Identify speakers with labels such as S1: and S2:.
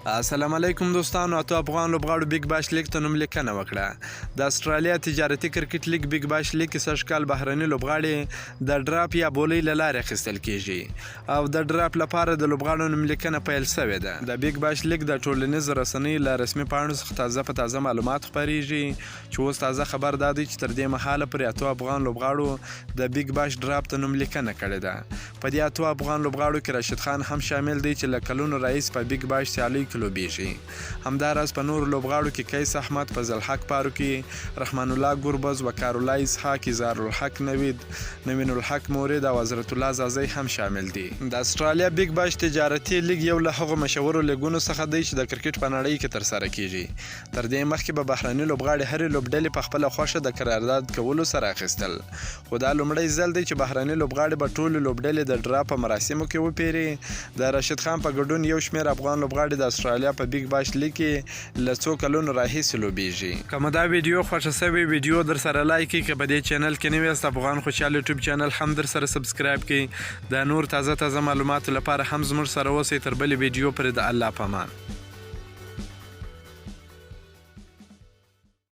S1: السلام علیکم دوستانو. اتو افغان لوبغاړو بیگ باش لیگ ته نوملیکنه وکړه. د استرالیا تجارتي کرکټ لیگ بیگ باش لیگ کې سږ کال بهرني لوبغاړي د ډراپ یا بولۍ له لارې اخیستل کیږي او د ډراپ لپاره د لوبغاړو نوملیکنه پیل شوې ده. د بیگ باش لیگ د ټولنیز رسنیو له رسمي پاڼو څخه تازه په تازه معلومات خپریږي چې اوس تازه خبر دا دی چې تر دې مهاله پورې اتو افغان لوبغاړو د بیگ باش ډراپ ته نوملیکنه کړې ده. په دې اتو افغان لوبغاړو کې راشد خان هم شامل دی چې له کلونو راهیسې په بیگ باش سیالۍ کې لوبیږي. همداراز په نورو لوبغاړو کې قیس احمد، فضل حق فاروقي، رحمان الله ګربز، وقار اسحاق، اظهار الحق نوید، نوین الحق مورد او حضرت الله زازی هم شامل دي. د استرالیا بیگ باش تجارتي لیگ یو له هغو مشهورو لیګونو څخه دی چې د کرکټ په نړۍ کې ترسره کیږي. تر دې مخکې به بهرني لوبغاړي هرې لوبډلې په خپله خوښه د قرارداد کولو سره اخیستل، خو دا لومړی ځل دی چې بهرني لوبغاړي به ټولې لوبډلې د ډرا په مراسمو کې وپیري. د راشد خان په ګډون یو شمېر افغان لوبغاړي د استرالیا په بیگ باش لیگ کې له څو کلونو راهیسې لوبیږي. که مو دا ویډیو خوښه سوې ویډیو در سره لایک کړئ، که په دې چینل کې نوي یاست افغان خوشحال یوټیوب چینل هم در سره سبسکرایب کړئ. د نور تازه معلوماتو لپاره هم زموږ سره اوسئ. تر بلې ویډیو پورې د الله په امان.